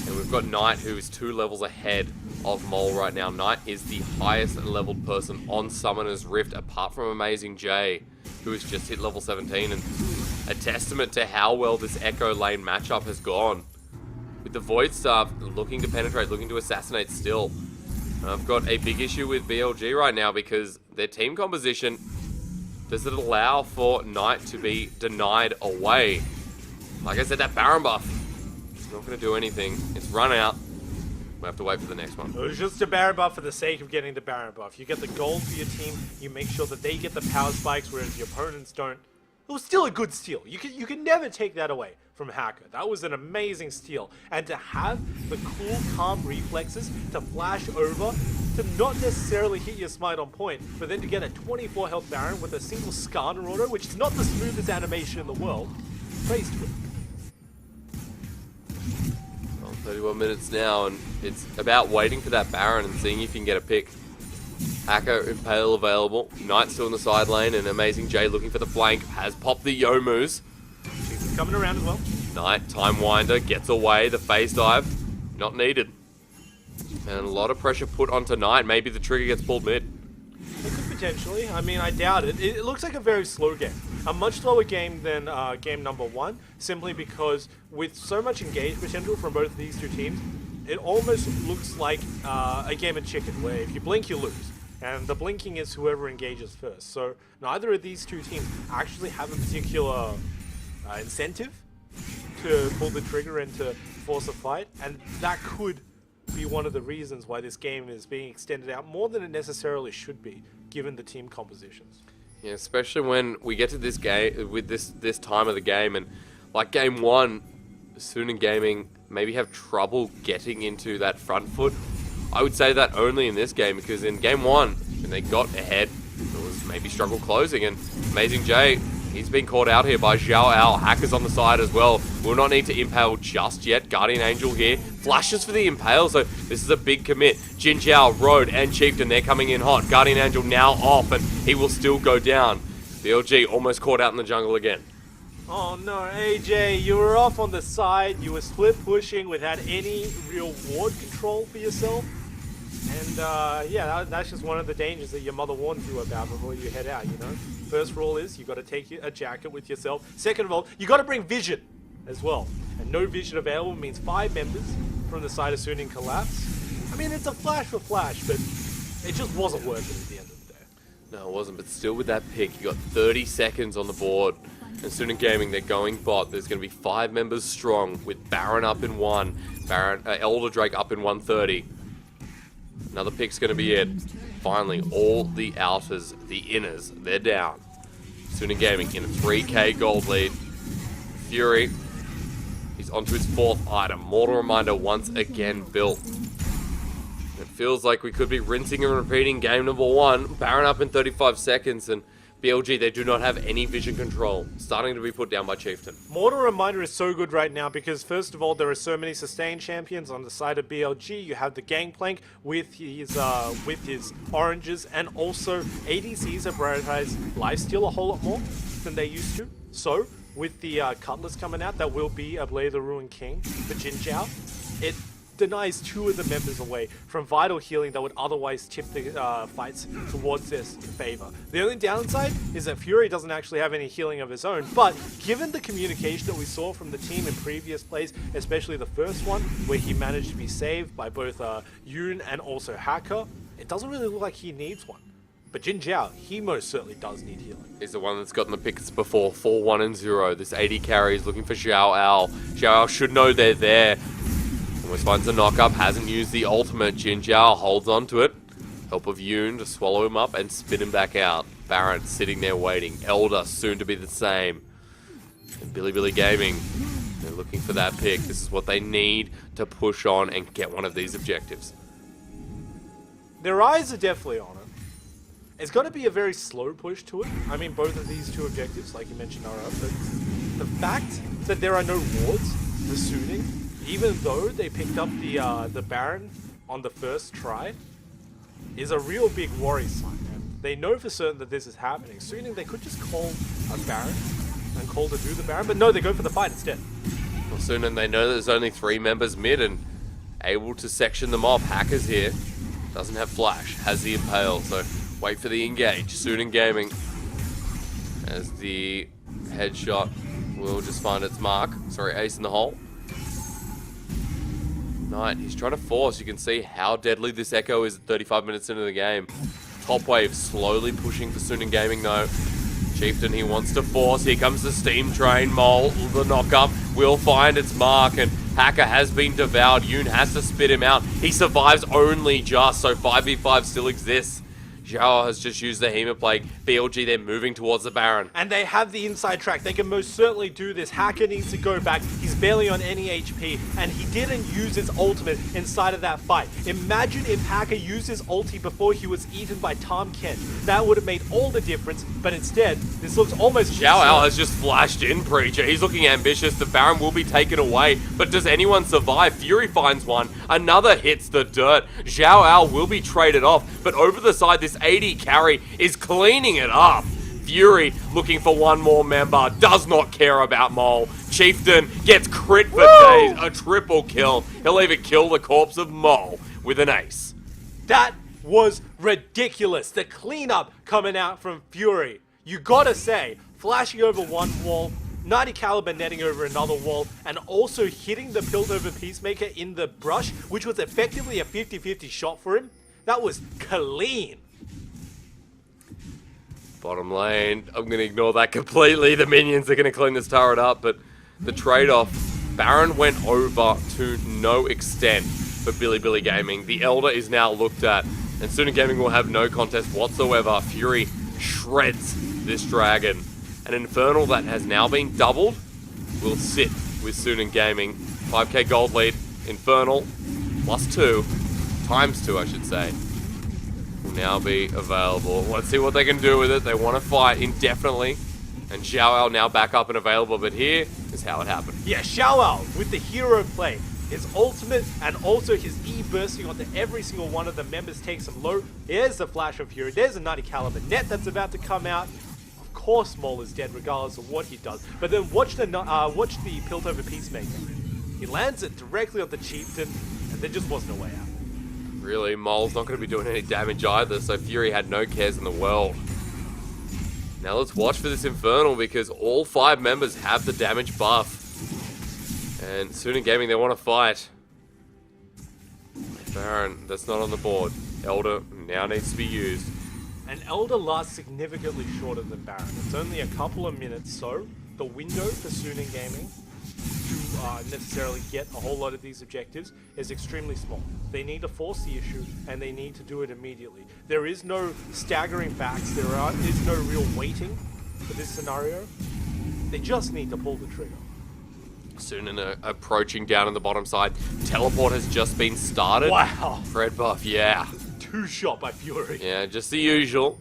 S1: And we've got Knight, who is 2 levels ahead of Mole right now. Knight is the highest leveled person on Summoner's Rift, apart from Amazing J, who has just hit level 17, and a testament to how well this Echo Lane matchup has gone. With the Void Staff looking to penetrate, looking to assassinate still. I've got a big issue with BLG right now because their team composition, does it allow for Knight to be denied away? Like I said, that Baron buff, it's not going to do anything. It's run out. We have to wait for the next one.
S2: It was just a Baron buff for the sake of getting the Baron buff. You get the gold for your team, you make sure that they get the power spikes, whereas the opponents don't. It was still a good steal. You can never take that away from Hacker. That was an amazing steal. And to have the cool, calm reflexes to flash over, to not necessarily hit your smite on point, but then to get a 24 health Baron with a single Skarner auto, which is not the smoothest animation in the world, praise to it.
S1: Well, 31 minutes now, and it's about waiting for that Baron and seeing if you can get a pick. Hacker, Impale available. Knight still in the side lane, and Amazing J looking for the flank. Has popped the Youmu's.
S2: She's coming around as well.
S1: Knight, Time Winder, gets away. The phase dive, not needed. And a lot of pressure put onto Knight. Maybe the trigger gets pulled mid.
S2: It could potentially. I mean, I doubt it. It looks like a very slow game. A much slower game than game number 1, simply because with so much engage potential from both of these two teams, it almost looks like a game of chicken, where if you blink, you lose. And the blinking is whoever engages first. So neither of these two teams actually have a particular incentive to pull the trigger and to force a fight. And that could be one of the reasons why this game is being extended out more than it necessarily should be, given the team compositions.
S1: Yeah, especially when we get to this game, with this time of the game, and like game 1, Suning Gaming maybe have trouble getting into that front foot. I would say that only in this game, because in game 1, when they got ahead, it was maybe struggle closing, and Amazing J, he's been caught out here by Xiao Al. Hackers on the side as well. Will not need to impale just yet. Guardian Angel here. Flashes for the impale, so this is a big commit. Jin Jiao, Road, and Chieftain, they're coming in hot. Guardian Angel now off, and he will still go down. BLG almost caught out in the jungle again.
S2: Oh no, AJ, you were off on the side. You were split pushing without any real ward control for yourself. And yeah, that's just one of the dangers that your mother warned you about before you head out, you know? First rule is you got to take a jacket with yourself. Second of all, you got to bring vision as well. And no vision available means 5 members from the side of Suning collapse. I mean, it's a flash for flash, but it just wasn't worth it at the end of the day.
S1: No, it wasn't, but still with that pick, you got 30 seconds on the board. And Suning Gaming, they're going bot. There's going to be 5 members strong with Baron up in 1, Elder Drake up in 130. Another pick's going to be it. Finally, all the outers, the inners, they're down. Suning Gaming in a 3k gold lead. Fury, he's onto his 4th item. Mortal Reminder once again built. It feels like we could be rinsing and repeating game number 1. Baron up in 35 seconds, and BLG, they do not have any vision control. Starting to be put down by Chieftain.
S2: Mortal Reminder is so good right now because, first of all, there are so many sustained champions on the side of BLG. You have the Gangplank with his oranges, and also ADCs have prioritized lifesteal a whole lot more than they used to. So, with the Cutlass coming out, that will be a Blade of the Ruined King for Jin Zhao. It denies 2 of the members away from vital healing that would otherwise tip the fights towards their favor. The only downside is that Fury doesn't actually have any healing of his own, but given the communication that we saw from the team in previous plays, especially the first one, where he managed to be saved by both Yoon and also Hacker, it doesn't really look like he needs one. But Jin Zhao, he most certainly does need healing.
S1: He's the one that's gotten the picks before, 4-1-0. This 80 carry is looking for Xiao Al. Xiao Al should know they're there. Almost finds a knock-up, hasn't used the ultimate. Jin Zhao holds on to it. Help of Yoon to swallow him up and spit him back out. Baron sitting there waiting. Elder soon to be the same. And Billy Gaming, they're looking for that pick. This is what they need to push on and get one of these objectives.
S2: Their eyes are definitely on it. It's going to be a very slow push to it. I mean, both of these 2 objectives, like you mentioned, are up. But the fact that there are no wards for Suning, even though they picked up the Baron on the first try, is a real big worry sign. And they know for certain that this is happening. Suning, they could just call a Baron and call to do the Baron, but no, they go for the fight instead.
S1: Well, Suning, they know there's only 3 members mid and able to section them off. Hacker's here. Doesn't have flash. Has the impale, so wait for the engage. Suning Gaming, as the headshot will just find its mark. Sorry, ace in the hole. Knight, he's trying to force. You can see how deadly this Echo is at 35 minutes into the game. Top wave slowly pushing for Suning Gaming though. Chieftain, he wants to force. Here comes the steam train. Mole, the knock-up, will find its mark, and Hacker has been devoured. Yoon has to spit him out. He survives only just, so 5v5 still exists. Zhao has just used the Hemoplague. BLG, they're moving towards the Baron.
S2: And they have the inside track. They can most certainly do this. Hacker needs to go back. He's barely on any HP, and he didn't use his ultimate inside of that fight. Imagine if Hacker used his ulti before he was eaten by Tom Kent. That would have made all the difference, but instead, this looks almost...
S1: Xiao Al has just flashed in, Preacher. He's looking ambitious. The Baron will be taken away, but does anyone survive? Fury finds one. Another hits the dirt. Xiao Al will be traded off, but over the side, this 80 carry is cleaning it up. Fury looking for one more member, does not care about Mole. Chieftain gets crit for days, a triple kill. He'll even kill the corpse of Mole with an ace.
S2: That was ridiculous. The cleanup coming out from Fury. You gotta say, flashing over one wall, 90 caliber netting over another wall, and also hitting the Piltover Peacemaker in the brush, which was effectively a 50-50 shot for him. That was clean.
S1: Bottom lane, I'm going to ignore that completely. The minions are going to clean this turret up, but the trade-off, Baron went over to no extent for Billy Gaming. The Elder is now looked at, and Suning Gaming will have no contest whatsoever. Fury shreds this dragon. An Infernal that has now been doubled will sit with Suning Gaming. 5k gold lead, Infernal, +2, ×2 I should say, will now be available. Let's see what they can do with it. They want to fight indefinitely, and Xiao Al now back up and available, but here is how it happened.
S2: Yeah, Xiao Al with the hero play. His ultimate and also his E bursting onto every single one of the members takes him low. Here's the flash of Fury. There's a 90 caliber net that's about to come out. Of course Mole is dead regardless of what he does. But then watch the Piltover Peacemaker. He lands it directly on the Chieftain, and there just wasn't a way out.
S1: Really, Mole's not going to be doing any damage either, so Fury had no cares in the world. Now let's watch for this Infernal, because all 5 members have the damage buff. And Sunin Gaming, they want to fight. Baron, that's not on the board. Elder now needs to be used.
S2: And Elder lasts significantly shorter than Baron. It's only a couple of minutes, so the window for Sunin Gaming to necessarily get a whole lot of these objectives is extremely small. They need to force the issue, and they need to do it immediately. There is no staggering backs, there is no real waiting for this scenario. They just need to pull the trigger.
S1: Sunin approaching down on the bottom side. Teleport has just been started.
S2: Wow.
S1: Red buff, yeah.
S2: 2-shot by Fury.
S1: Yeah, just the usual.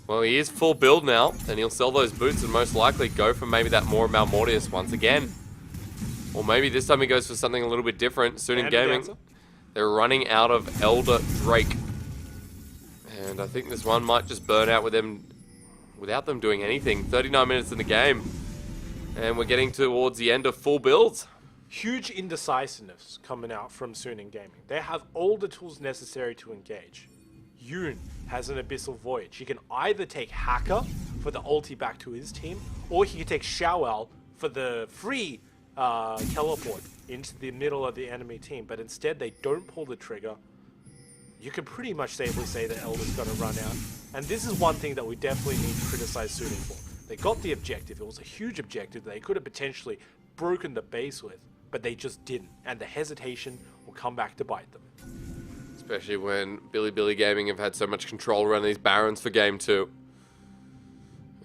S1: Well, he is full build now, and he'll sell those boots and most likely go for maybe that more Malmortius once again. Or maybe this time he goes for something a little bit different. Sunin Gaming, they're running out of Elder Drake. And I think this one might just burn out with them without them doing anything. 39 minutes in the game. And we're getting towards the end of full builds.
S2: Huge indecisiveness coming out from Sunin Gaming. They have all the tools necessary to engage. Yoon has an Abyssal Void. He can either take Hacker for the ulti back to his team, or he can take Shao for the free teleport into the middle of the enemy team. But instead, they don't pull the trigger. You can pretty much safely say that Elder's going to run out. And this is one thing that we definitely need to criticize Sunin for. They got the objective. It was a huge objective that they could have potentially broken the base with, but they just didn't. And the hesitation will come back to bite them.
S1: Especially when Billy Gaming have had so much control around these Barons for game 2.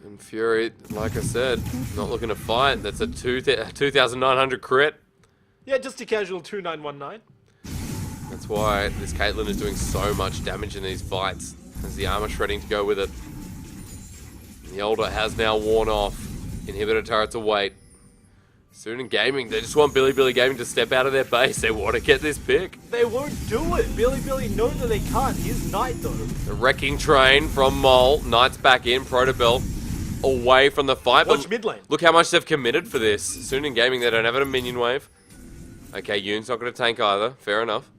S1: And Fury, like I said, not looking to fight. That's a 2,900 crit.
S2: Yeah, just a casual 2919.
S1: That's why this Caitlyn is doing so much damage in these fights. As the armor shredding to go with it. The Elder has now worn off. Inhibitor turrets await. Sunin Gaming, they just want Billy Gaming to step out of their base. They want to get this pick.
S2: They won't do it. Billy knows that they can't. He's Knight though.
S1: The wrecking train from Mole. Knight's back in. Protobell away from the fight.
S2: Watch mid lane.
S1: Look how much they've committed for this. Sunin Gaming, they don't have a minion wave. Okay, Yoon's not going to tank either. Fair enough.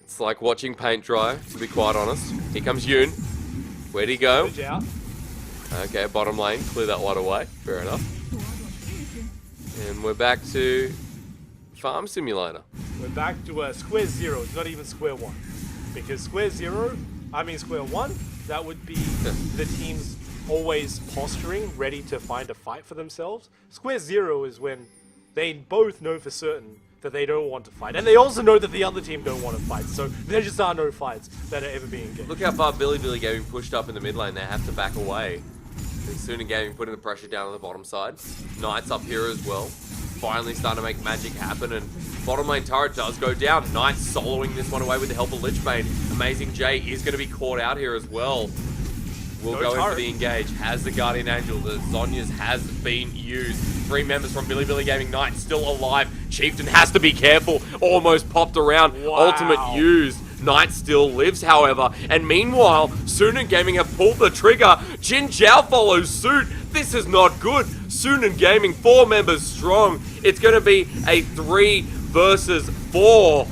S1: It's like watching paint dry, to be quite honest. Here comes Yoon. Where'd he go?
S2: Out.
S1: Okay, bottom lane. Clear that one away. Fair enough. And we're back to Farm Simulator.
S2: We're back to square 0. It's not even square 1. Because square 1, that would be the teams always posturing, ready to find a fight for themselves. Square 0 is when they both know for certain that they don't want to fight. And they also know that the other team don't want to fight. So there just are no fights that are ever being engaged.
S1: Look how far Billy Gaming pushed up in the mid lane. They have to back away. Sunin Gaming putting the pressure down on the bottom side. Knight's up here as well. Finally starting to make magic happen, and bottom lane turret does go down. Knight soloing this one away with the help of Lichbane. Amazing J is going to be caught out here as well. We'll go in for the engage. Has the Guardian Angel. The Zhonya's has been used. 3 members from Billy Gaming. Knight still alive. Chieftain has to be careful. Almost popped around.
S2: Wow.
S1: Ultimate used. Knight still lives, however. And meanwhile, Sunin Gaming have pulled the trigger. Jin Zhao follows suit. This is not good. Sunin Gaming, 4 members strong. It's going to be a 3 versus 4.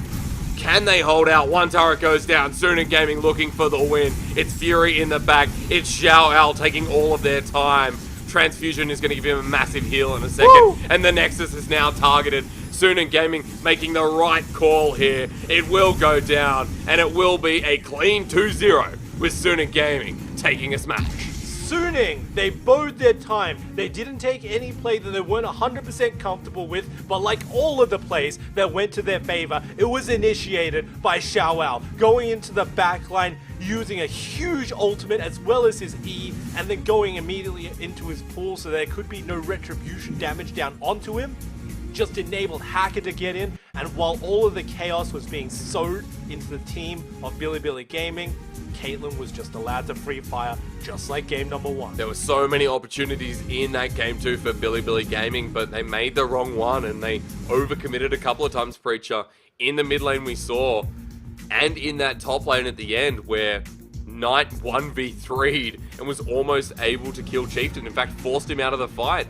S1: Can they hold out? One turret goes down. Sunin Gaming looking for the win. It's Fury in the back. It's Xiao Al taking all of their time. Transfusion is going to give him a massive heal in a second. Woo! And the Nexus is now targeted. Sunin Gaming making the right call here. It will go down, and it will be a clean 2-0 with Sunin Gaming taking a smash.
S2: Suning, they bode their time. They didn't take any play that they weren't 100% comfortable with, but like all of the plays that went to their favor, it was initiated by Xiao Al, going into the backline, using a huge ultimate as well as his E, and then going immediately into his pool so there could be no retribution damage down onto him. Just enabled Hacker to get in, and while all of the chaos was being sowed into the team of Billy Gaming, Caitlyn was just allowed to free fire, just like game number 1.
S1: There were so many opportunities in that game 2 for Billy Gaming, but they made the wrong one, and they overcommitted a couple of times, Preacher. In the mid lane we saw, and in that top lane at the end, where Knight 1v3'd and was almost able to kill Chieftain. In fact, forced him out of the fight.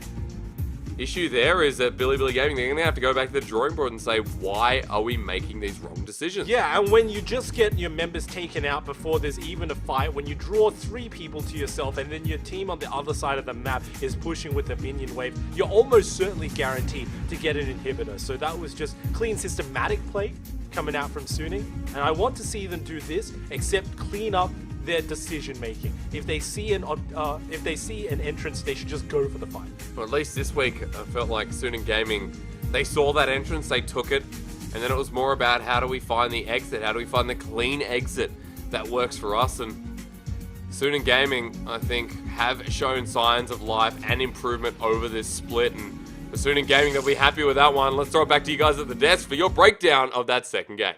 S1: issue there is that Billy Gaming, they're going to have to go back to the drawing board and say, why are we making these wrong decisions?
S2: Yeah, and when you just get your members taken out before there's even a fight, when you draw 3 people to yourself and then your team on the other side of the map is pushing with a minion wave, you're almost certainly guaranteed to get an inhibitor. So that was just clean systematic play coming out from Suning, and I want to see them do this, except clean up their decision making. If they see an entrance, they should just go for the fight.
S1: Well, at least this week, I felt like Suning Gaming, they saw that entrance, they took it, and then it was more about how do we find the exit, how do we find the clean exit that works for us. And Suning Gaming, I think, have shown signs of life and improvement over this split, and for Suning Gaming, they'll be happy with that one. Let's throw it back to you guys at the desk for your breakdown of that second game.